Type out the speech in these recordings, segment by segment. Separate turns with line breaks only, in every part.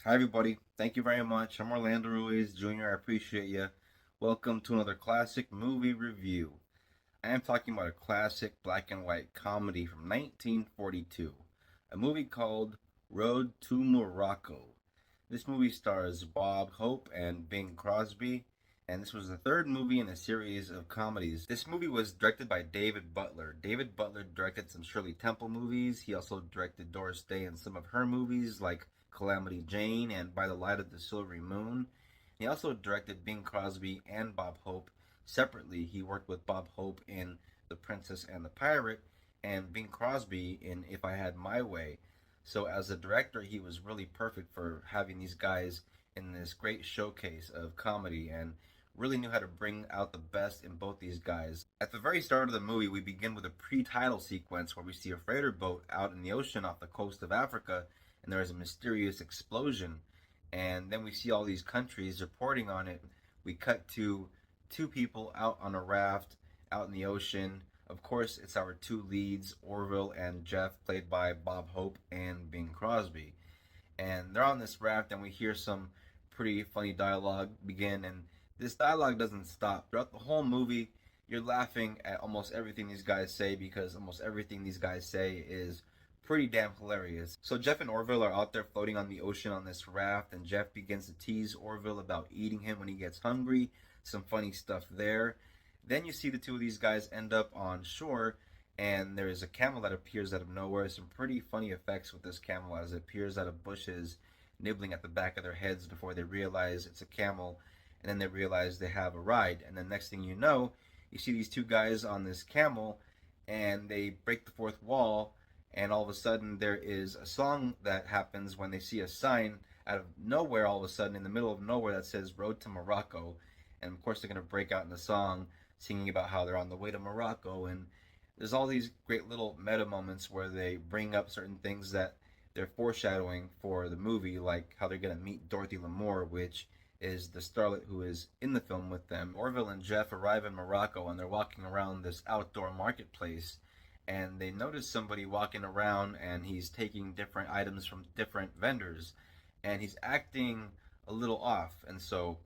Hi, everybody. Thank you very much. I'm Orlando Ruiz Jr. I appreciate you. Welcome to another classic movie review. I am talking about a classic black and white comedy from 1942, a movie called Road to Morocco. This movie stars Bob Hope and Bing Crosby, and this was the third movie in a series of comedies. This movie was directed by David Butler. David Butler directed some Shirley Temple movies. He also directed Doris Day in some of her movies like Calamity Jane and By the Light of the Silvery Moon. He also directed Bing Crosby and Bob Hope separately. He worked with Bob Hope in The Princess and the Pirate and Bing Crosby in If I Had My Way. So as a director, he was really perfect for having these guys in this great showcase of comedy and really knew how to bring out the best in both these guys. At the very start of the movie, we begin with a pre-title sequence where we see a freighter boat out in the ocean off the coast of Africa, and there is a mysterious explosion. And then we see all these countries reporting on it. We cut to two people out on a raft out in the ocean. Of course, it's our two leads, Orville and Jeff, played by Bob Hope and Bing Crosby. And they're on this raft, and we hear some pretty funny dialogue begin. And this dialogue doesn't stop. Throughout the whole movie, you're laughing at almost everything these guys say because almost everything these guys say is pretty damn hilarious. So Jeff and Orville are out there floating on the ocean on this raft, and Jeff begins to tease Orville about eating him when he gets hungry. Some funny stuff there. Then you see the two of these guys end up on shore, and there is a camel that appears out of nowhere. Some pretty funny effects with this camel as it appears out of bushes, nibbling at the back of their heads before they realize it's a camel, and then they realize they have a ride. And the next thing you know, you see these two guys on this camel, and they break the fourth wall, and all of a sudden there is a song that happens when they see a sign out of nowhere all of a sudden in the middle of nowhere that says Road to Morocco. And of course they're going to break out in the song singing about how they're on the way to Morocco. And there's all these great little meta moments where they bring up certain things that they're foreshadowing for the movie, like how they're going to meet Dorothy Lamour, which is the starlet who is in the film with them. Orville and Jeff arrive in Morocco, and they're walking around this outdoor marketplace, and they notice somebody walking around, and he's taking different items from different vendors, and he's acting a little off. And so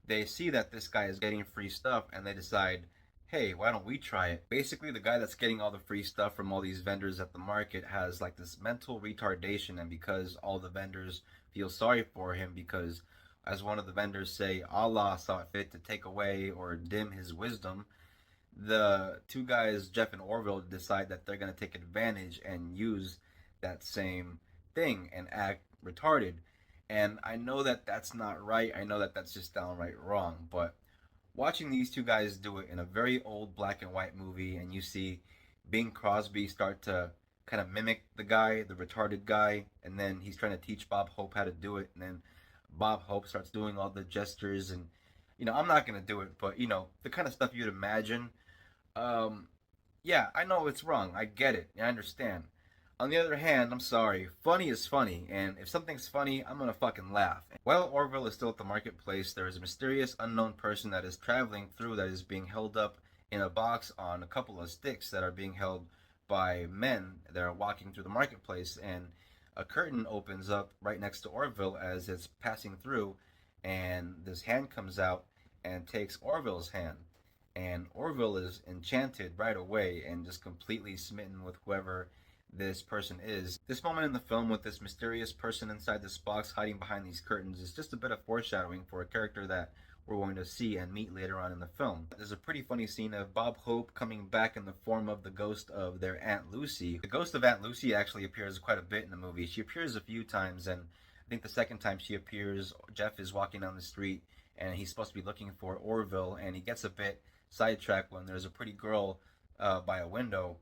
they see that this guy is getting free stuff, and they decide, hey, why don't we try it? Basically, the guy that's getting all the free stuff from all these vendors at the market has like this mental retardation, and because all the vendors feel sorry for him, because as one of the vendors say, Allah saw it fit to take away or dim his wisdom, the two guys, Jeff and Orville, decide that they're going to take advantage and use that same thing and act retarded. And I know that that's not right. I know that that's just downright wrong. But watching these two guys do it in a very old black and white movie, and you see Bing Crosby start to kind of mimic the guy, the retarded guy, and then he's trying to teach Bob Hope how to do it, and then Bob Hope starts doing all the gestures, and I'm not gonna do it, but the kind of stuff you'd imagine. um, yeah, I know it's wrong. I get it. I understand. On the other hand, I'm sorry. Funny is funny, and if something's funny, I'm gonna fucking laugh. While Orville is still at the marketplace, there is a mysterious unknown person that is traveling through that is being held up in a box on a couple of sticks that are being held by men that are walking through the marketplace, and a curtain opens up right next to Orville as it's passing through, and this hand comes out and takes Orville's hand, and Orville is enchanted right away and just completely smitten with whoever this person is. This moment in the film with this mysterious person inside this box hiding behind these curtains is just a bit of foreshadowing for a character that we're going to see and meet later on in the film. There's a pretty funny scene of Bob Hope coming back in the form of the ghost of their Aunt Lucy. The ghost of Aunt Lucy actually appears quite a bit in the movie. She appears a few times, and I think the second time she appears, Jeff is walking down the street and he's supposed to be looking for Orville, and he gets a bit sidetracked when there's a pretty girl by a window,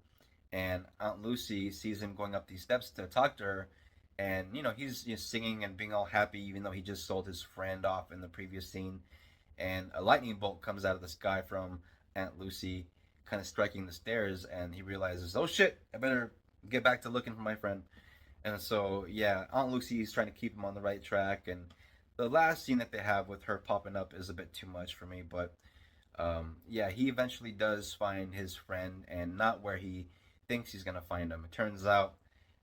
and Aunt Lucy sees him going up these steps to talk to her, and he's singing and being all happy even though he just sold his friend off in the previous scene, and a lightning bolt comes out of the sky from Aunt Lucy, kind of striking the stairs, and he realizes, oh shit, I better get back to looking for my friend. And so yeah, Aunt Lucy is trying to keep him on the right track, and the last scene that they have with her popping up is a bit too much for me, but yeah, he eventually does find his friend, and not where he thinks he's gonna find him. It turns out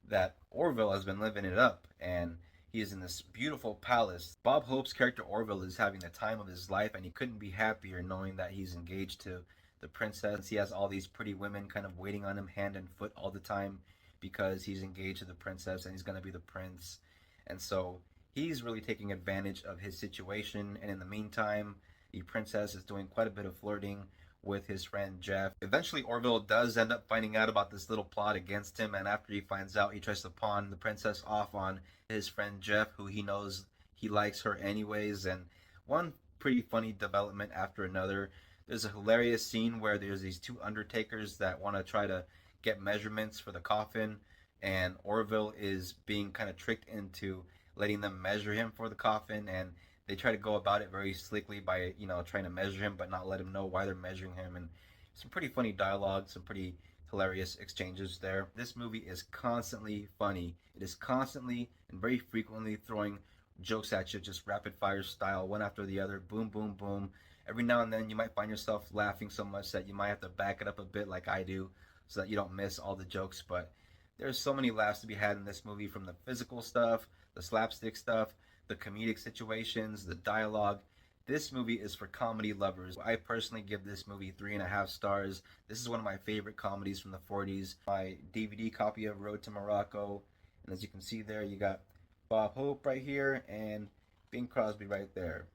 that Orville has been living it up, and He is in this beautiful palace. Bob Hope's character Orville is having the time of his life, and he couldn't be happier knowing that he's engaged to the princess. He has all these pretty women kind of waiting on him hand and foot all the time because he's engaged to the princess and he's going to be the prince. And so he's really taking advantage of his situation. And in the meantime, the princess is doing quite a bit of flirting with his friend Jeff. Eventually, Orville does end up finding out about this little plot against him, and after he finds out, he tries to pawn the princess off on his friend Jeff, who he knows he likes her anyways. And one pretty funny development after another. There's a hilarious scene where there's these two undertakers that want to try to get measurements for the coffin, and Orville is being kind of tricked into letting them measure him for the coffin, and they try to go about it very slickly by trying to measure him but not let him know why they're measuring him. And some pretty funny dialogue, some pretty hilarious exchanges there. This movie is constantly funny. It is constantly and very frequently throwing jokes at you, just rapid fire style, one after the other, boom boom boom. Every now and then you might find yourself laughing so much that you might have to back it up a bit like I do so that you don't miss all the jokes. But there's so many laughs to be had in this movie, from the physical stuff, the slapstick stuff, the comedic situations, the dialogue. This movie is for comedy lovers. I personally give this movie 3.5 stars. This is one of my favorite comedies from the 40s. My DVD copy of Road to Morocco. And as you can see there, you got Bob Hope right here and Bing Crosby right there.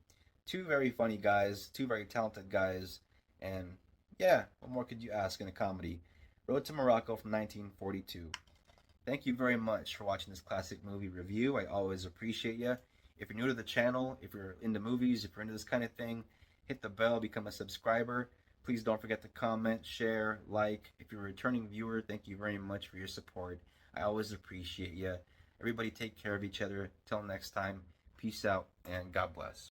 Two very funny guys, two very talented guys. And yeah, what more could you ask in a comedy? Road to Morocco from 1942. Thank you very much for watching this classic movie review. I always appreciate you. If you're new to the channel, if you're into movies, if you're into this kind of thing, hit the bell, become a subscriber. Please don't forget to comment, share, like. If you're a returning viewer, thank you very much for your support. I always appreciate you. Everybody take care of each other. Till next time, peace out and God bless.